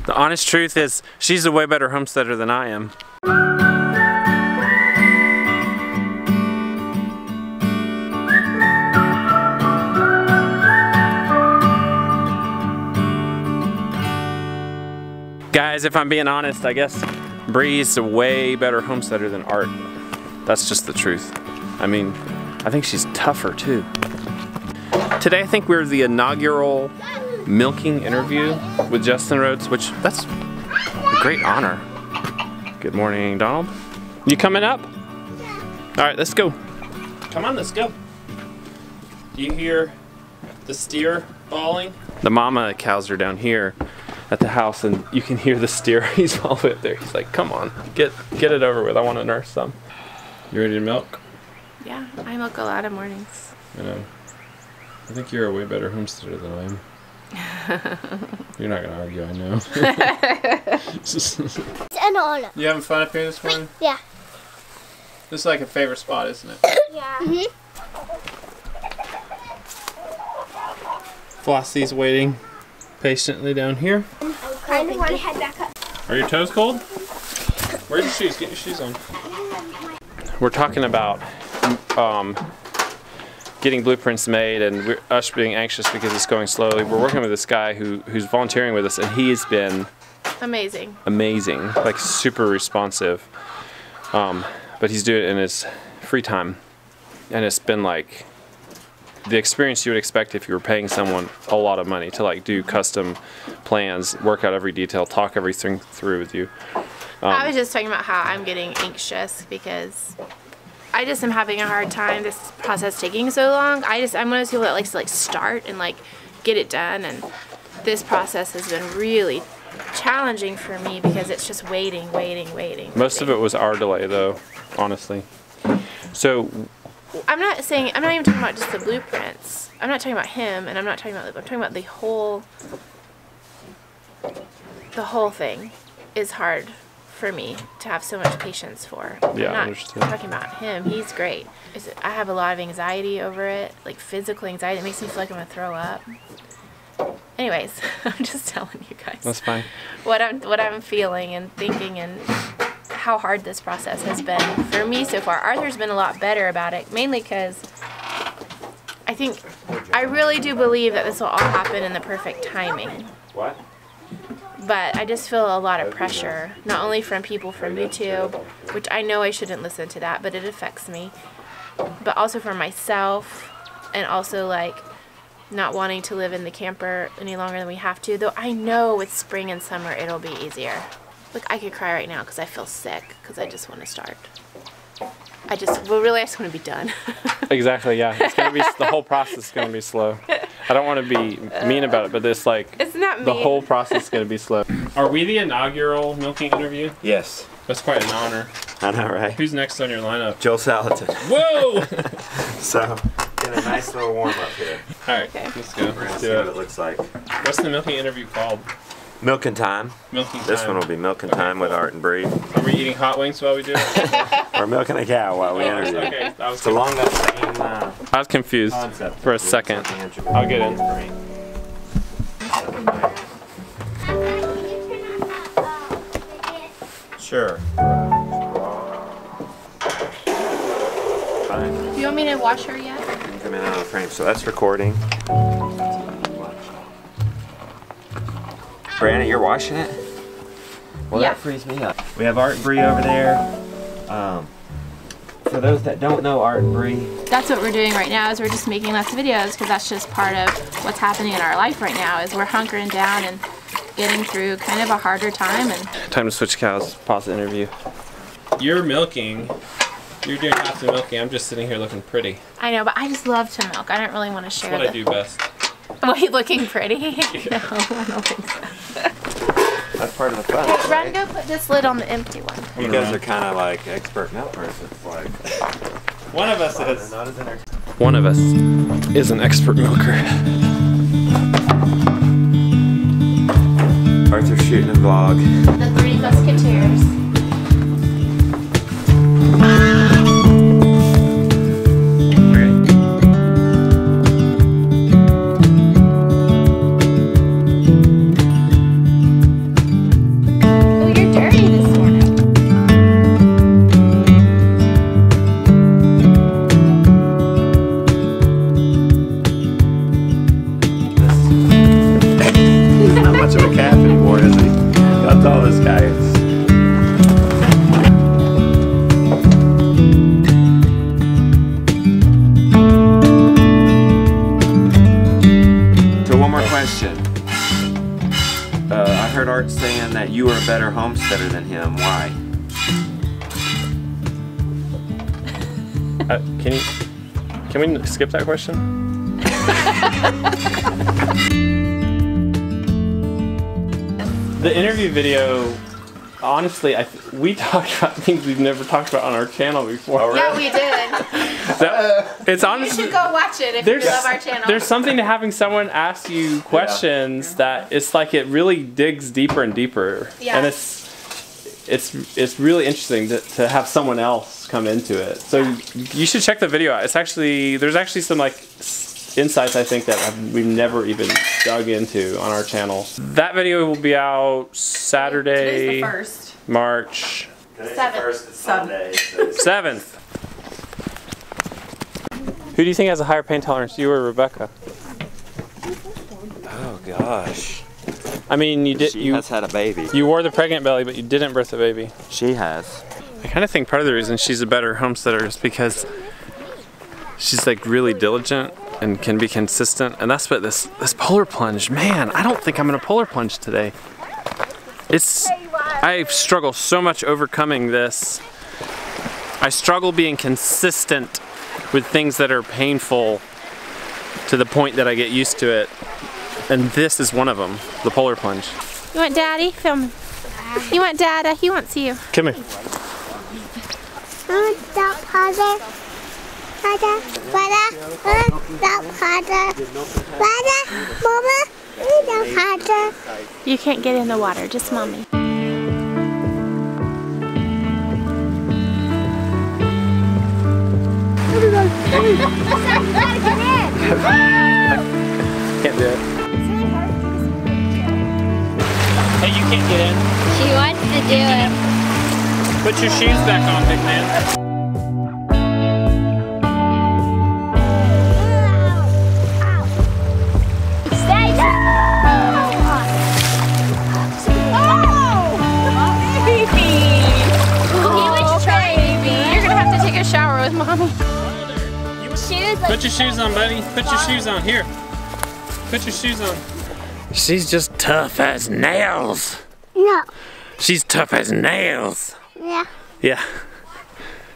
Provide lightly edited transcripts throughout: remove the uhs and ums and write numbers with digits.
The honest truth is, she's a way better homesteader than I am. Guys, if I'm being honest, I guess Bree's a way better homesteader than Art. That's just the truth. I mean, I think she's tougher too. Today I think we're the inaugural milking interview with Justin Rhodes, which that's a great honor. Good morning, Donald. You coming up? All right, let's go. Come on, let's go. Do you hear the steer bawling? The mama cows are down here at the house, and you can hear the steer. He's all the way up there. He's like, come on, get it over with. I want to nurse some. You ready to milk? Yeah, I milk a lot of mornings. I know. I think you're a way better homesteader than I am. You're not gonna argue, I know. It's an honor. You having fun up here this morning? Yeah. This is like a favorite spot, isn't it? Yeah. Flossie's waiting patiently down here. I kind of want to head back up. Are your toes cold? Where's your shoes? Get your shoes on. We're talking about getting blueprints made, and us being anxious because it's going slowly. We're working with this guy who's volunteering with us, and he's been amazing. Amazing, like super responsive. But he's doing it in his free time, and it's been like the experience you would expect if you were paying someone a lot of money to like do custom plans, work out every detail, talk everything through with you. I was just talking about how I'm getting anxious because I just am having a hard time, this process taking so long. I'm one of those people that likes to like start and like get it done, and this process has been really challenging for me because it's just waiting. Most of it was our delay though, honestly. So I'm not even talking about just the blueprints. I'm not talking about him, and I'm not talking about, I'm talking about the whole thing is hard for me to have so much patience for. Yeah, I'm not talking about him. He's great. I have a lot of anxiety over it, like physical anxiety. It makes me feel like I'm gonna throw up. Anyways, I'm just telling you guys. That's fine. What I'm feeling and thinking and how hard this process has been for me so far. Arthur's been a lot better about it, mainly because I really do believe that this will all happen in the perfect timing. What? But I just feel a lot of pressure, not only from people from YouTube, which I know I shouldn't listen to that, but it affects me, but also from myself, and also like not wanting to live in the camper any longer than we have to, though I know with spring and summer it'll be easier. Look, I could cry right now because I feel sick, because I just want to start. I just want to be done. Exactly, yeah. It's gonna be, the whole process is going to be slow. I don't want to be mean about it, but it's like, it's not mean. The whole process is going to be slow. Are we the inaugural milking interview? Yes. That's quite an honor. I know, right? Who's next on your lineup? Joel Salatin. Whoa! So, get a nice little warm up here. Alright, okay. Let's go. We're going to Let's see do what it. it looks like. What's the milking interview called? Milking Time. Milking Time. This one will be Milking Time with Art and Bree. Are we eating hot wings while we do it? We're milking a cow while we interview. Okay, It's along that same I was confused concept. for a second. I'll get in. Sure. Fine. Do you want me to wash her yet? Come in out of the frame. So that's recording. Brandon, you're washing it? Well, Yeah. that frees me up. We have Art and Bree over there. For those that don't know Art and Bree, That's what we're doing right now, is we're just making lots of videos, because that's just part of what's happening in our life right now, is we're hunkering down and getting through kind of a harder time. And Time to switch cows. Pause the interview. You're milking. You're doing half the milking. I'm just sitting here looking pretty. I know, but I just love to milk. I don't really want to share That's what I do best. Wait, looking pretty? No, I don't think so. that's part of the fun. Hey, right? Ren, go put this lid on the empty one. You guys are kind of like expert milkers. It's like One of us is. not as One of us is an expert milker. Arthur's shooting a vlog. The Three Musketeers. anymore, is he? How tall this guy is. So one more question. I heard Art saying that you are a better homesteader than him. Why? Can we skip that question? The interview video, honestly, we talked about things we've never talked about on our channel before. Oh, really? Yeah, we did. It's honestly, You should go watch it if you love our channel. There's something to having someone ask you questions that it's like it really digs deeper and deeper. Yeah. And it's really interesting to have someone else come into it. So you should check the video out. There's actually some like insights I think that we've never even dug into on our channel. That video will be out Saturday, Today's the 1st. March 7th. Who do you think has a higher pain tolerance, you or Rebecca? Oh gosh. I mean, She has had a baby. You wore the pregnant belly, but you didn't birth a baby. She has. I kind of think part of the reason she's a better homesteader is because she's like really diligent and can be consistent. And that's what this polar plunge, man, I don't think I'm gonna polar plunge today. I struggle so much overcoming this. I struggle being consistent with things that are painful to the point that I get used to it. And this is one of them, the polar plunge. You want Daddy? Film. You want Dada? He wants you. Come here. You can't get in the water, just Mommy. Can't do it. Hey, you can't get in. She wants to do it. Put your shoes back on, big man. Stay down! You're gonna have to take a shower with Mommy. Put your shoes on, buddy. Put your shoes on. Here. Put your shoes on. She's just tough as nails. No. She's tough as nails. Yeah. Yeah.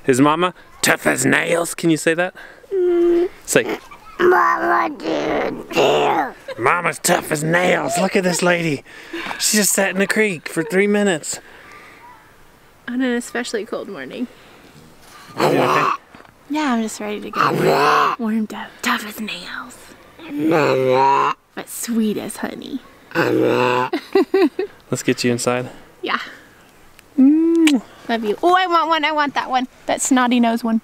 Is Mama tough as nails? Can you say that? Say, Mama, dear. Mama's tough as nails. Look at this lady. She just sat in the creek for 3 minutes. On an especially cold morning. You doing okay? Yeah, I'm just ready to get warmed up. Tough as nails. But sweet as honey. Let's get you inside. Yeah. Love you. Oh, I want one. I want that one. That snotty nose one.